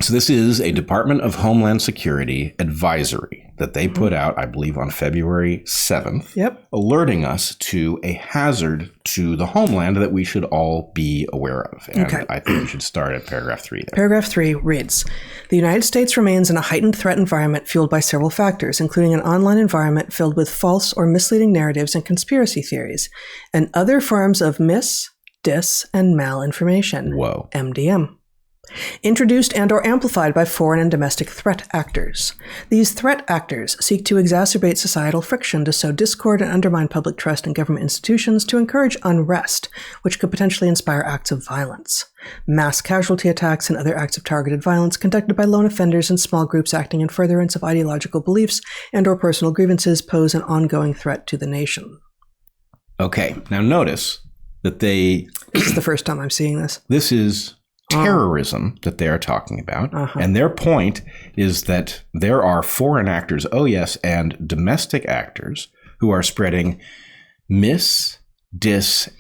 So this is a Department of Homeland Security advisory that they put out, I believe, on February 7th, alerting us to a hazard to the homeland that we should all be aware of. And I think we should start at paragraph 3 there. Paragraph 3 reads, "The United States remains in a heightened threat environment fueled by several factors, including an online environment filled with false or misleading narratives and conspiracy theories, and other forms of dis, and malinformation." Whoa. MDM. Introduced and or amplified by foreign and domestic threat actors. These threat actors seek to exacerbate societal friction, to sow discord and undermine public trust in government institutions, to encourage unrest, which could potentially inspire acts of violence. Mass casualty attacks and other acts of targeted violence conducted by lone offenders and small groups acting in furtherance of ideological beliefs and or personal grievances pose an ongoing threat to the nation. Okay, now notice that this is the first time I'm seeing this. This is terrorism that they are talking about. And their point is that there are foreign actors, and domestic actors who are spreading dis,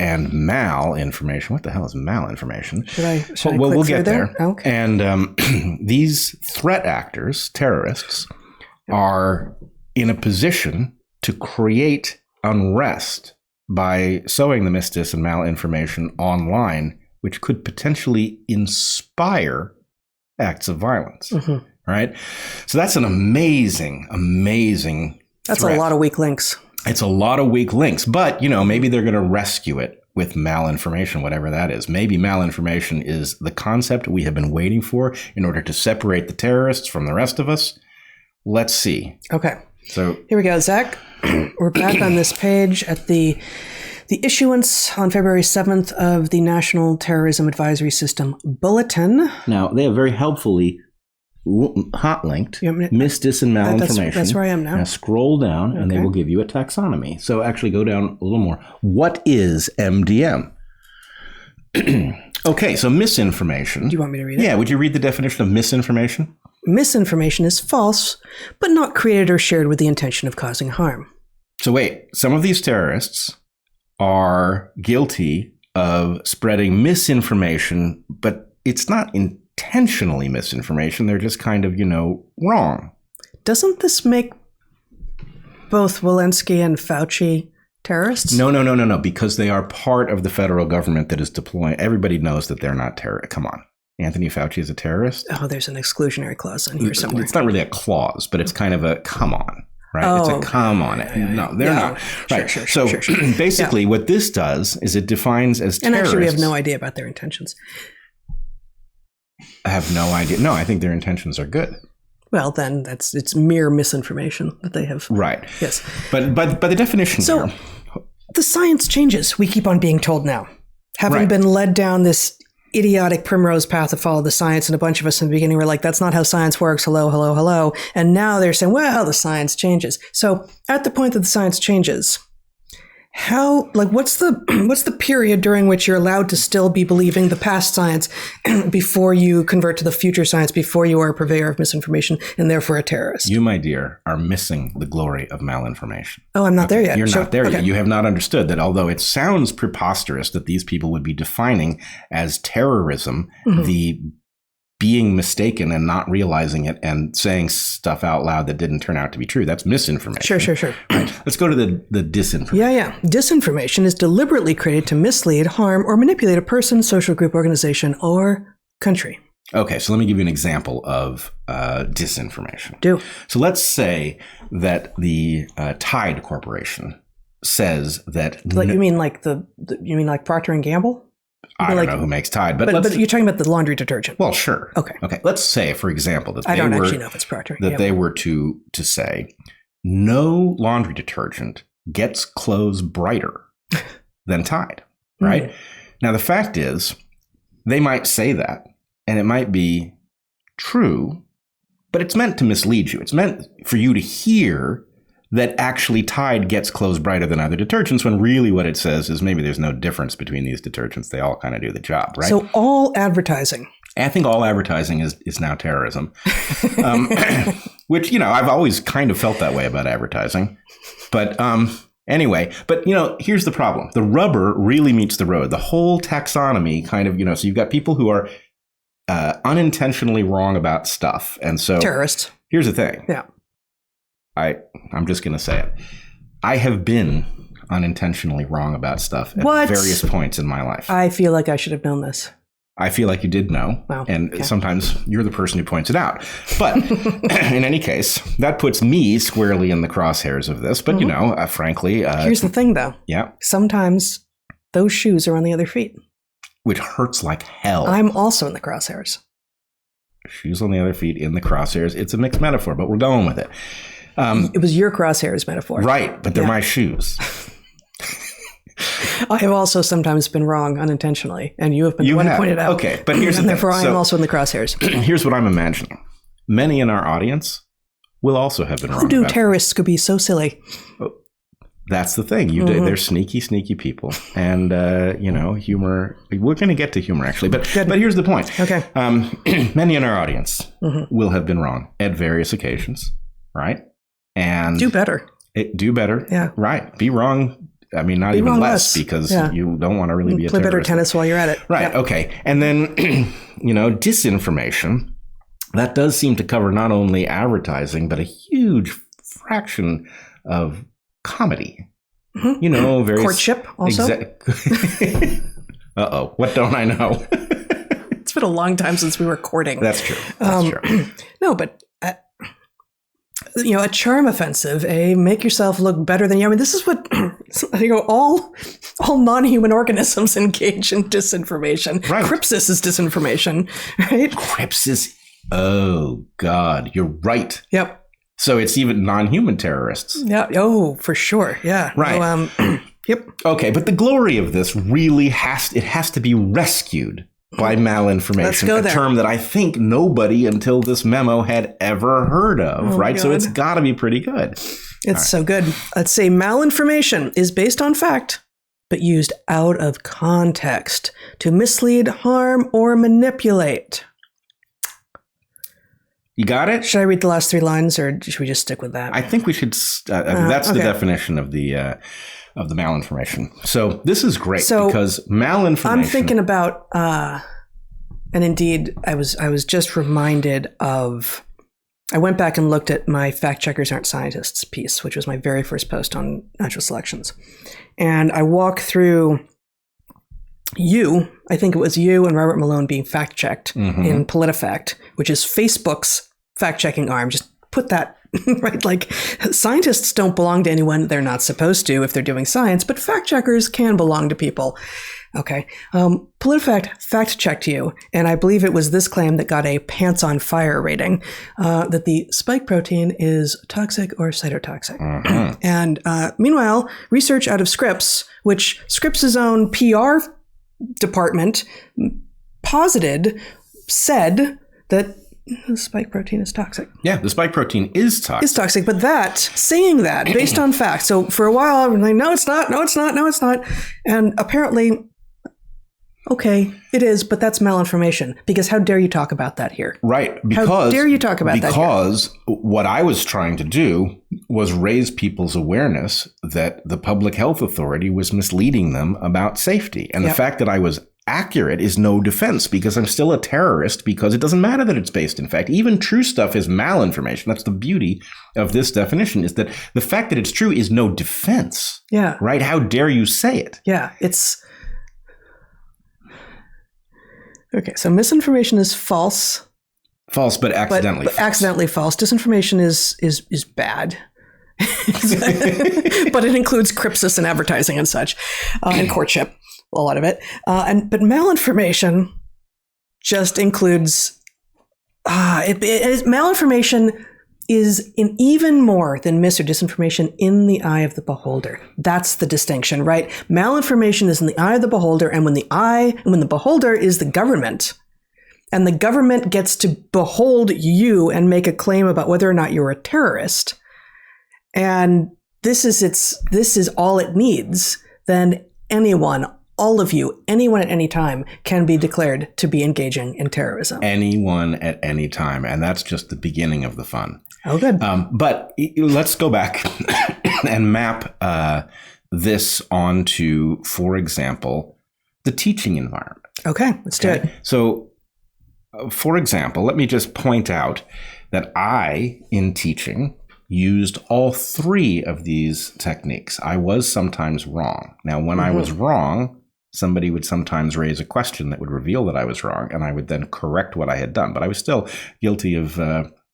and malinformation. What the hell is malinformation? Should I we'll get there. Okay. And these threat actors, terrorists, are in a position to create unrest by sowing the dis and malinformation online, which could potentially inspire acts of violence, right? So that's an amazing That's threat. A lot of weak links. It's a lot of weak links, but, maybe they're going to rescue it with malinformation, whatever that is. Maybe malinformation is the concept we have been waiting for in order to separate the terrorists from the rest of us. Let's see. Okay. So here we go, Zach. We're back on this page at the issuance on February 7th of the National Terrorism Advisory System Bulletin. Now, they have very helpfully hot linked dis and malinformation. That's where I am now. Now scroll down and they will give you a taxonomy. So actually go down a little more. What is MDM? Okay, so misinformation. Do you want me to read it? Yeah, would you read the definition of misinformation? Misinformation is false, but not created or shared with the intention of causing harm. So wait, some of these terrorists are guilty of spreading misinformation, but it's not intentionally misinformation. They're just kind of, wrong. Doesn't this make both Walensky and Fauci terrorists? No, because they are part of the federal government that is deploying. Everybody knows that they're not terrorists. Come on. Anthony Fauci is a terrorist? Oh, there's an exclusionary clause in here somewhere. It's not really a clause, but it's kind of a come on. Right? It's a come on it. No, they're not. Right. Sure. Basically what this does is it defines as terrorists. And actually we have no idea about their intentions. I have no idea. No, I think their intentions are good. Well, then it's mere misinformation that they have. Right. Yes. But the definition So here, the science changes. We keep on being told now. Having been led down this idiotic primrose path to follow the science, and a bunch of us in the beginning were like, that's not how science works. Hello. And now they're saying, well, the science changes. So at the point that the science changes, what's the period during which you're allowed to still be believing the past science before you convert to the future science, before you are a purveyor of misinformation and therefore a terrorist? You, my dear, are missing the glory of malinformation. Oh, I'm not there yet. You're not there yet. You have not understood that although it sounds preposterous that these people would be defining as terrorism the being mistaken and not realizing it and saying stuff out loud that didn't turn out to be true. That's misinformation. Sure. Right. Let's go to the disinformation. Yeah. Disinformation is deliberately created to mislead, harm, or manipulate a person, social group, organization, or country. Okay, so let me give you an example of disinformation. Do. So let's say that the Tide Corporation says that... You mean like Procter & Gamble? I don't know who makes Tide, but you're talking about the laundry detergent. Well, sure. Okay. Let's say, for example, that I don't actually know if it's Procter & Gamble. They were to say no laundry detergent gets clothes brighter than Tide, right? Now, the fact is, they might say that, and it might be true, but it's meant to mislead you. It's meant for you to hear that actually Tide gets clothes brighter than other detergents, when really what it says is maybe there's no difference between these detergents. They all kind of do the job, right? So all advertising. I think all advertising is now terrorism, which, I've always kind of felt that way about advertising. But anyway, here's the problem. The rubber really meets the road. The whole taxonomy kind of, so you've got people who are unintentionally wrong about stuff. And so terrorists. Here's the thing. Yeah. I'm just going to say it. I have been unintentionally wrong about stuff at various points in my life. I feel like I should have known this. I feel like you did know. Wow. And sometimes you're the person who points it out. But in any case, that puts me squarely in the crosshairs of this. But, frankly. Here's the thing, though. Yeah. Sometimes those shoes are on the other feet. Which hurts like hell. I'm also in the crosshairs. Shoes on the other feet in the crosshairs. It's a mixed metaphor, but we're going with it. It was your crosshairs metaphor. Right, but they're my shoes. I have also sometimes been wrong unintentionally, and you have been the one who pointed out. Okay, but here's the thing. Therefore, I am also in the crosshairs. Here's what I'm imagining. Many in our audience will also have been wrong. Who knew terrorists could be so silly? That's the thing. They're sneaky, sneaky people. And, humor, we're going to get to humor, actually. But here's the point. Okay. Many in our audience will have been wrong at various occasions, right? And do better. Do better. Yeah. Right. Be wrong. I mean, not even less, because you don't want to really be a play terrorist. Better tennis while you're at it. Right. Yeah. Okay. And then, disinformation, that does seem to cover not only advertising, but a huge fraction of comedy. Various courtship also. Uh-oh. What don't I know? It's been a long time since we were courting. That's true. That's true. No, but a charm offensive, make yourself look better than you. I mean, this is what all non-human organisms engage in disinformation. Right. Crypsis is disinformation, right? Crypsis. Oh God, you're right. Yep. So it's even non-human terrorists. Yeah. Oh, for sure. Yeah. Right. No, yep. Okay, but the glory of this really has to be rescued by malinformation. Let's go there. A term that I think nobody until this memo had ever heard of, right? God. So it's got to be pretty good. It's so good. Let's say malinformation is based on fact, but used out of context to mislead, harm, or manipulate. You got it? Should I read the last 3 lines, or should we just stick with that? I think we should. That's the definition of the malinformation. So this is great because malinformation. I'm thinking about, and indeed, I was just reminded of. I went back and looked at my "Fact Checkers Aren't Scientists" piece, which was my very first post on natural selections, and I walk through. I think it was you and Robert Malone being fact-checked in PolitiFact, which is Facebook's fact-checking arm. Just put that, right? Like, scientists don't belong to anyone. They're not supposed to if they're doing science, but fact-checkers can belong to people. Okay. PolitiFact fact-checked you, and I believe it was this claim that got a pants on fire rating, that the spike protein is toxic or cytotoxic. And meanwhile, research out of Scripps, which Scripps' own PR department said that the spike protein is toxic. Yeah, the spike protein is toxic. It's toxic, but saying that based on facts. So for a while, I was like, no, it's not, no, it's not, no, it's not. And apparently, okay, it is, but that's malinformation. Because how dare you talk about that here? Right. How dare you talk about that here? Because what I was trying to do was raise people's awareness that the public health authority was misleading them about safety. And the fact that I was accurate is no defense, because I'm still a terrorist, because it doesn't matter that it's based in fact. Even true stuff is malinformation. That's the beauty of this definition, is that the fact that it's true is no defense. Yeah. Right? How dare you say it? Yeah. It's... Okay, so misinformation is false. False, but accidentally false. Accidentally false. Disinformation is bad. But it includes crypsis and advertising and such, and courtship, a lot of it. But malinformation just includes malinformation is in even more than mis or disinformation in the eye of the beholder. That's the distinction, right? Malinformation is in the eye of the beholder, and when the beholder is the government, and the government gets to behold you and make a claim about whether or not you're a terrorist, and this is all it needs, then anyone, all of you, anyone at any time can be declared to be engaging in terrorism. Anyone at any time. And that's just the beginning of the fun. Oh, good. But let's go back and map this onto, for example, the teaching environment. Okay, let's do it. So for example, let me just point out that I, in teaching, used all three of these techniques. I was sometimes wrong. Now, when I was wrong, somebody would sometimes raise a question that would reveal that I was wrong, and I would then correct what I had done. But I was still guilty of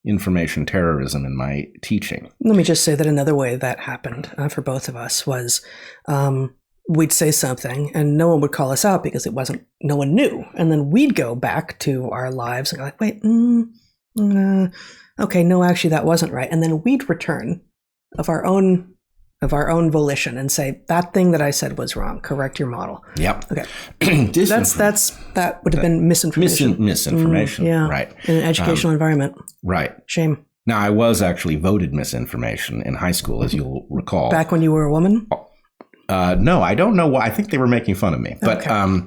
information terrorism in my teaching. Let me just say that another way that happened for both of us was we'd say something and no one would call us out because no one knew. And then we'd go back to our lives and go like, wait, okay, no, actually that wasn't right. And then we'd return of our own volition and say, that thing that I said was wrong. Correct your model. Yep. Okay. That would have been misinformation. Misinformation. Yeah. Right. In an educational environment. Right. Shame. Now, I was actually voted misinformation in high school, as you'll recall. Back when you were a woman? No, I don't know why. I think they were making fun of me. But Okay.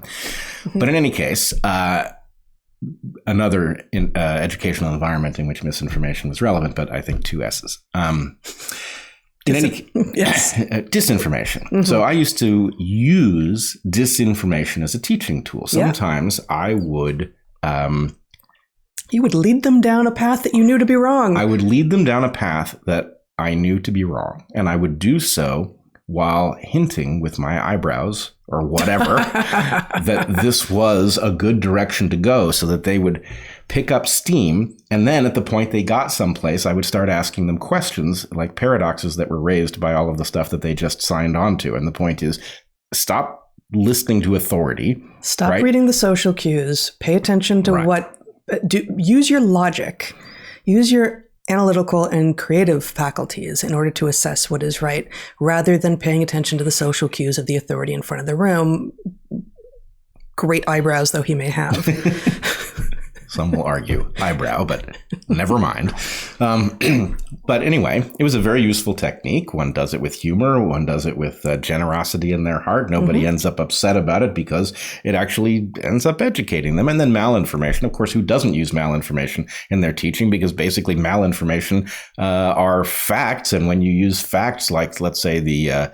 But in any case, another educational environment in which misinformation was relevant, but I think two S's. Yes. Disinformation. So I used to use disinformation as a teaching tool. Sometimes I would... you would lead them down a path that you knew to be wrong. I would lead them down a path that I knew to be wrong. And I would do so while hinting with my eyebrows or whatever that this was a good direction to go so that they would pick up steam. And then at the point they got someplace, I would start asking them questions like paradoxes that were raised by all of the stuff that they just signed on to. And the point is, stop listening to authority. Stop reading the social cues. Pay attention to use your logic. Use your analytical and creative faculties in order to assess what is right, rather than paying attention to the social cues of the authority in front of the room. Great eyebrows, though he may have. Some will argue eyebrow, but never mind. But anyway, it was a very useful technique. One does it with humor. One does it with generosity in their heart. Nobody ends up upset about it because it actually ends up educating them. And then malinformation. Of course, who doesn't use malinformation in their teaching? Because basically malinformation are facts. And when you use facts like, let's say, the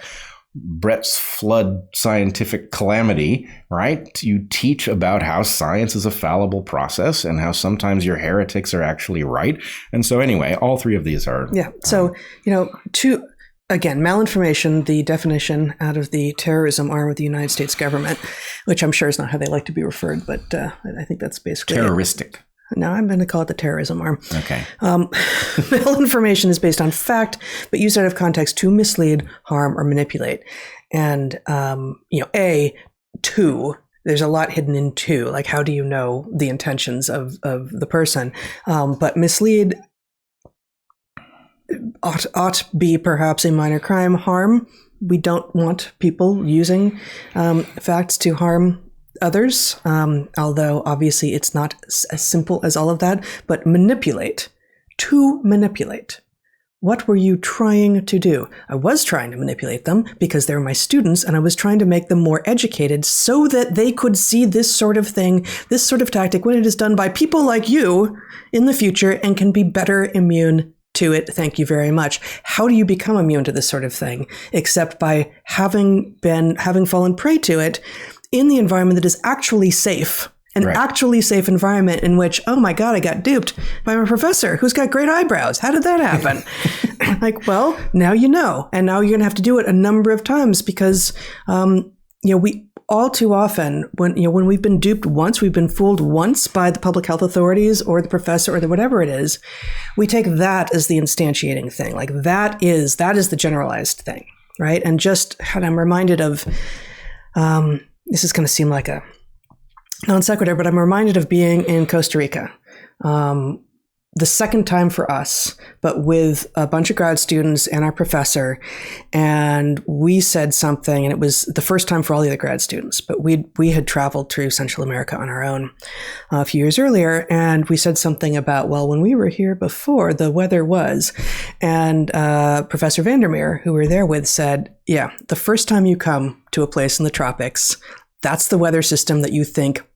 Brett's flood scientific calamity, right? You teach about how science is a fallible process and how sometimes your heretics are actually right. And so anyway, all three of these are... Yeah. So, again, malinformation, the definition out of the terrorism arm of the United States government, which I'm sure is not how they like to be referred, but I think that's basically terroristic. No, I'm going to call it the terrorism arm. Okay. Malinformation is based on fact, but used out of context to mislead, harm, or manipulate. And, there's a lot hidden in two. Like, how do you know the intentions of the person? But mislead ought be perhaps a minor crime. Harm, we don't want people using facts to harm others, although obviously it's not as simple as all of that, but to manipulate. What were you trying to do? I was trying to manipulate them because they're my students, and I was trying to make them more educated so that they could see this sort of thing, this sort of tactic, when it is done by people like you in the future and can be better immune to it. Thank you very much. How do you become immune to this sort of thing? Except by having fallen prey to it in the environment that is actually safe. An actually safe environment in which, oh my God, I got duped by my professor who's got great eyebrows. How did that happen? Like, well, now you know. And now you're going to have to do it a number of times because, we all too often, when we've been duped once, we've been fooled once by the public health authorities or the professor or whatever it is, we take that as the instantiating thing. Like that is the generalized thing, right? And I'm reminded of, this is going to seem like a non sequitur, but I'm reminded of being in Costa Rica. The second time for us, but with a bunch of grad students and our professor. And we said something, and it was the first time for all the other grad students, but we had traveled through Central America on our own a few years earlier. And we said something about, well, when we were here before, the weather was. And Professor Vandermeer, who we were there with, said, yeah, the first time you come to a place in the tropics, that's the weather system that you think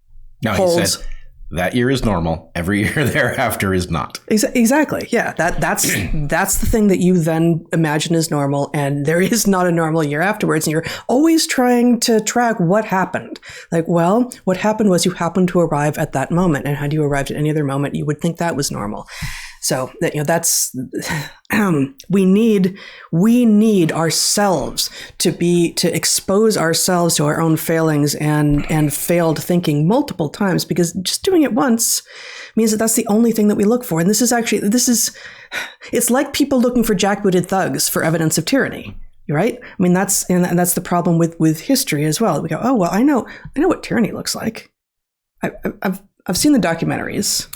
holds. He said, That year is normal. Every year thereafter is not. Exactly. Yeah. That's the thing that you then imagine is normal, and there is not a normal year afterwards. And you're always trying to track what happened. Like, well, what happened was you happened to arrive at that moment, and had you arrived at any other moment, you would think that was normal. So that, that's we need ourselves to expose ourselves to our own failings and failed thinking multiple times, because just doing it once means that that's the only thing that we look for. And it's like people looking for jackbooted thugs for evidence of tyranny. Right? I mean, that's the problem with history as well. We go, oh well, I know what tyranny looks like. I've seen the documentaries.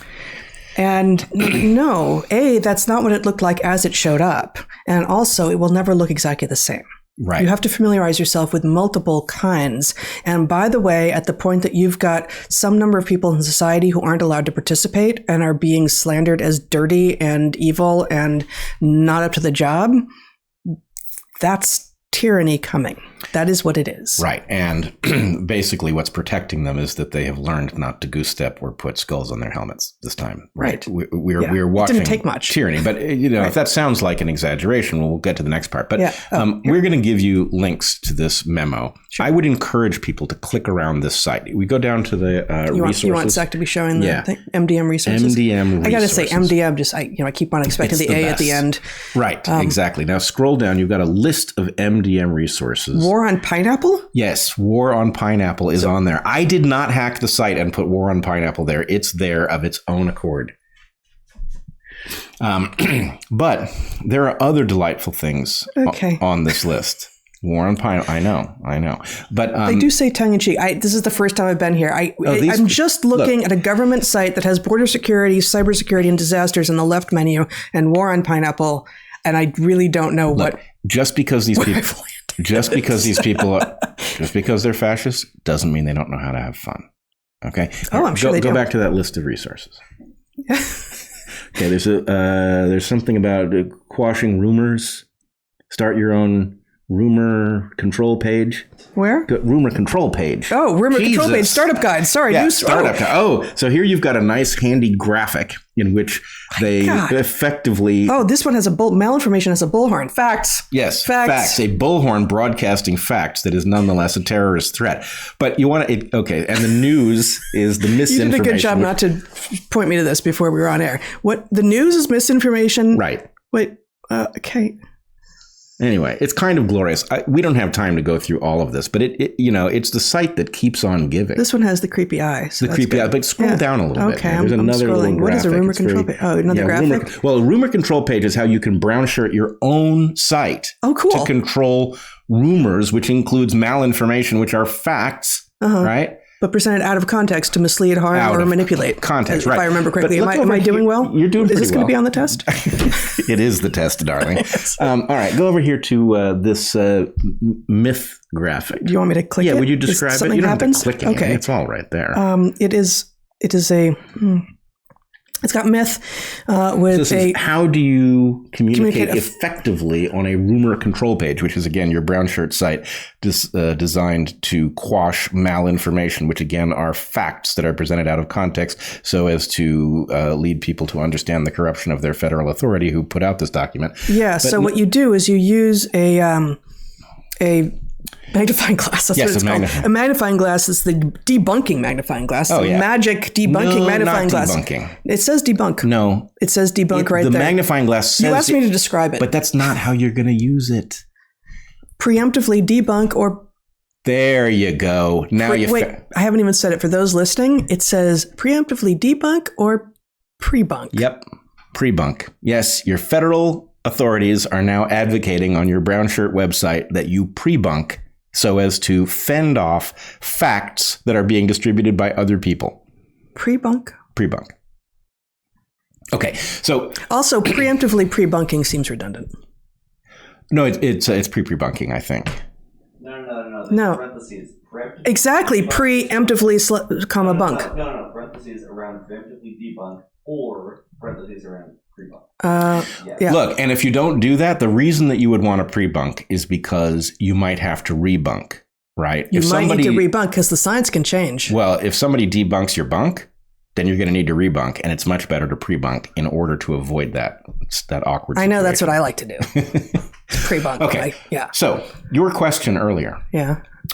And no, that's not what it looked like as it showed up. And also, it will never look exactly the same. Right. You have to familiarize yourself with multiple kinds. And by the way, at the point that you've got some number of people in society who aren't allowed to participate and are being slandered as dirty and evil and not up to the job, that's tyranny coming. That is what it is. Right. And basically what's protecting them is that they have learned not to goose step or put skulls on their helmets this time. Right. We're watching it didn't take much. Tyranny. But, if that sounds like an exaggeration, we'll get to the next part. But we're going to give you links to this memo. Sure. I would encourage people to click around this site. We go down to the resources. You want Zach to be showing the thing? MDM Resources? MDM Resources. I got to say, MDM, I keep on expecting the A at the end. Right. Exactly. Now scroll down. You've got a list of MDM resources. War on Pineapple? Yes, War on Pineapple is on there. I did not hack the site and put War on Pineapple there. It's there of its own accord. But there are other delightful things on this list. War on Pineapple. I know. But they do say tongue in cheek. This is the first time I've been here. I'm just looking at a government site that has border security, cybersecurity, and disasters in the left menu, and War on Pineapple. And I really don't know what. Just because these they're fascists doesn't mean they don't know how to have fun. Okay. I'm sure they do. Go back to that list of resources. Okay. There's something about quashing rumors. Start your own rumor control page. Where? Rumor control page. Oh, rumor control page. Startup guide. Sorry. Startup guide. Oh, so here you've got a nice handy graphic in which they effectively... Oh, this one has malinformation has a bullhorn. Facts. Yes. Facts. A bullhorn broadcasting facts that is nonetheless a terrorist threat. But you want to... Okay. And the news is the misinformation. You did a good job not to point me to this before we were on air. What? The news is misinformation? Right. Wait. Okay. Anyway, it's kind of glorious. We don't have time to go through all of this, but it's the site that keeps on giving. This one has the creepy eye. So eye, but scroll down a little bit. Okay, There's another little graphic. What is a rumor control page? Oh, another graphic? A rumor control page is how you can brown shirt your own site. Oh, cool. To control rumors, which includes malinformation, which are facts, right? But presented out of context to mislead, harm, or manipulate. Context, right. If I remember correctly. Am I doing well? You're doing pretty well. Is this going to be on the test? It is the test, darling. All right, go over here to this myth graphic. Do you want me to click it? Yeah, would you describe it? You don't have to click it. Okay. It's all right there. It is a... It's got myth with how do you communicate effectively on a rumor control page, which is, again, your brown shirt site designed to quash malinformation, which, again, are facts that are presented out of context so as to lead people to understand the corruption of their federal authority who put out this document. Yeah. So what you do is you use a magnifying glass. That's what it's called. A magnifying glass is the debunking magnifying glass. Oh, yeah. Magic debunking magnifying glass. Debunking. It says debunk. No. It says debunk right there. The magnifying glass says... You asked me to describe it. But that's not how you're going to use it. Preemptively debunk or... There you go. Now Wait, I haven't even said it. For those listening, it says preemptively debunk or pre-bunk. Yep. Pre-bunk. Yes, your federal authorities are now advocating on your brown shirt website that you pre-bunk so as to fend off facts that are being distributed by other people. Pre-bunk? Pre-bunk. Okay, so... Also, preemptively pre-bunking seems redundant. No, it's pre-bunking, I think. No. Parentheses. Exactly, preemptively, comma, bunk. No, parentheses around preemptively debunk or parentheses around pre-bunk. Yeah. Look, and if you don't do that, the reason that you would want to pre-bunk is because you might have to rebunk, right? You might need to rebunk because the science can change. Well, if somebody debunks your bunk, then you're going to need to rebunk, and it's much better to pre-bunk in order to avoid that awkward situation. I know that's what I like to do. Pre-bunk. Okay. Yeah. So your question earlier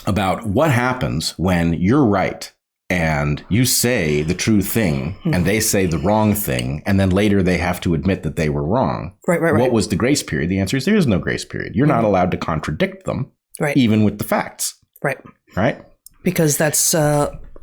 about what happens when you're right and you say the true thing and they say the wrong thing, and then later they have to admit that they were wrong. Right. What was the grace period? The answer is there is no grace period. You're not allowed to contradict them, even with the facts. Right? Because that's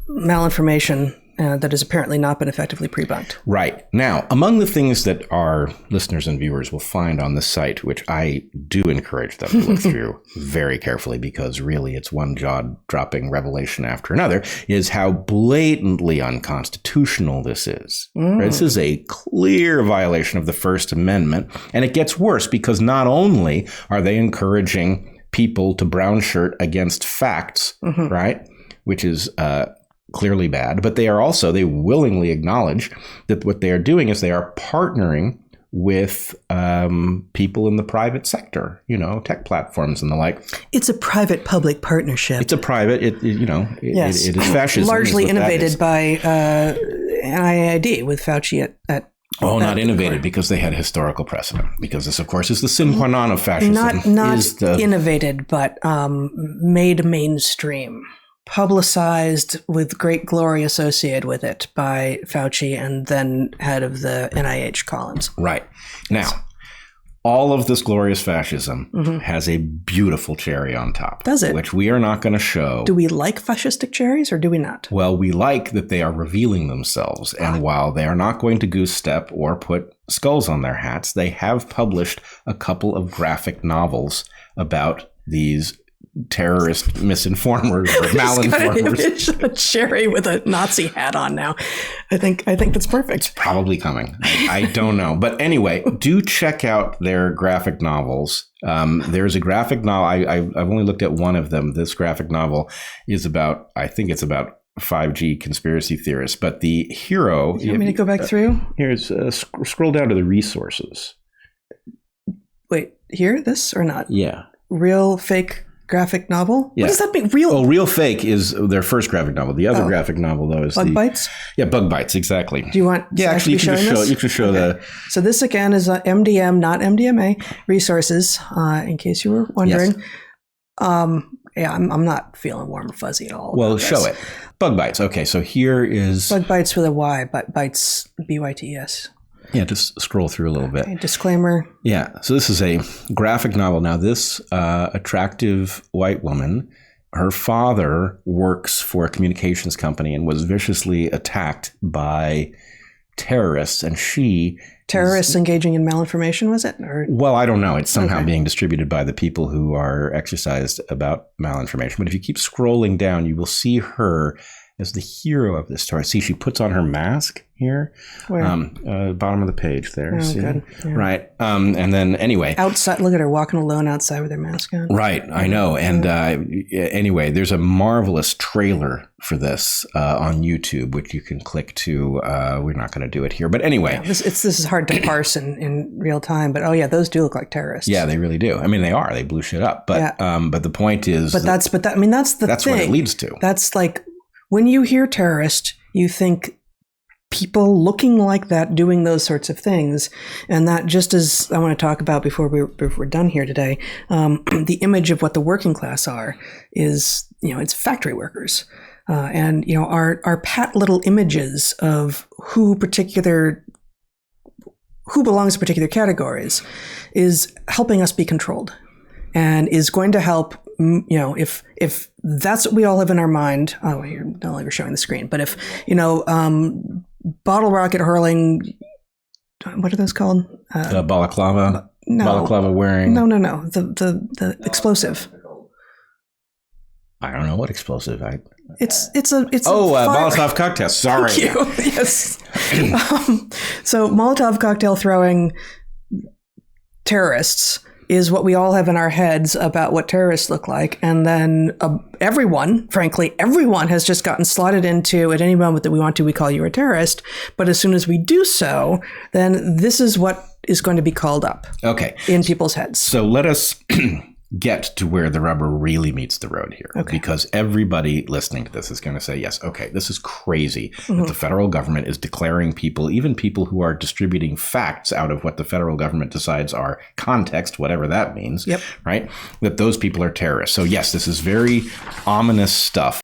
malinformation that has apparently not been effectively pre-bunked. Right. Now, among the things that our listeners and viewers will find on the site, which I do encourage them to look through very carefully, because really it's one jaw-dropping revelation after another, is how blatantly unconstitutional this is. This is a clear violation of the First Amendment, and it gets worse because not only are they encouraging people to brown shirt against facts, right, which is clearly bad, but they willingly acknowledge that what they are doing is they are partnering with people in the private sector, tech platforms and the like. It's a private-public partnership. It's a private, it is fascism. Largely innovated by NIAID with Fauci at not innovated because they had historical precedent. Because this, of course, is the sine qua non of fascism. Not innovated, but made mainstream. Publicized with great glory associated with it by Fauci and then head of the NIH Collins. Right. Now, all of this glorious fascism has a beautiful cherry on top. Does it? Which we are not going to show. Do we like fascistic cherries or do we not? Well, we like that they are revealing themselves. And while they are not going to goose step or put skulls on their hats, they have published a couple of graphic novels about these terrorist misinformers or malinformers. A cherry with a Nazi hat on now. I think that's perfect. It's probably coming. I don't know. But anyway, do check out their graphic novels. There's a graphic novel. I've only looked at one of them. This graphic novel is about, I think it's about 5G conspiracy theorists. But the hero... You want me to go back through? Here's scroll down to the resources. Wait, here? This or not? Yeah. Real fake graphic novel? Yeah. What does that mean? Real? Oh, Real Fake is their first graphic novel. The other graphic novel, though, is Bug Bites? Yeah, Bug Bites, exactly. Do you want actually, you can show the... So this, again, is MDM, not MDMA, Resources, in case you were wondering. Yes. I'm not feeling warm or fuzzy at all. Well, show it. Bug Bites. Okay, so here is... Bug Bites with a Y, but Bites, B-Y-T-E-S. Yeah, just scroll through a little bit. Disclaimer. Yeah, so this is a graphic novel. Now, this attractive white woman, her father works for a communications company and was viciously attacked by terrorists, and she... Terrorists engaging in malinformation, was it? Well, I don't know. It's somehow being distributed by the people who are exercised about malinformation. But if you keep scrolling down, you will see her as the hero of this story. See, she puts on her mask here. Where? Bottom of the page there. Oh, see? good. Yeah. Right. And then anyway. Outside, look at her walking alone outside with her mask on. Right. I know. And anyway, there's a marvelous trailer for this on YouTube, which you can click to. We're not going to do it here. But anyway. Yeah, this is hard to parse in real time. But those do look like terrorists. Yeah, they really do. I mean, they are. They blew shit up. But but the point is. That's the thing. That's what it leads to. That's like when you hear terrorist, you think people looking like that doing those sorts of things. And that, just as I want to talk about before we're done here today, the image of what the working class are is, it's factory workers. And our pat little images of who belongs to particular categories is helping us be controlled, and is going to help. If that's what we all have in our mind. Oh, you're no longer showing the screen. But if bottle rocket hurling, what are those called? Balaclava. No. Balaclava wearing. No. The explosive. I don't know what explosive. It's Molotov cocktail. Sorry. Thank you. Yes. So Molotov cocktail throwing terrorists is what we all have in our heads about what terrorists look like. And then everyone has just gotten slotted into, at any moment that we want to, we call you a terrorist. But as soon as we do so, then this is what is going to be called up. Okay. In people's heads. So let us get to where the rubber really meets the road here. Okay. Because everybody listening to this is going to say, yes, okay, this is crazy that the federal government is declaring people, even people who are distributing facts out of what the federal government decides are context, whatever that means, right? That those people are terrorists. So yes, this is very ominous stuff.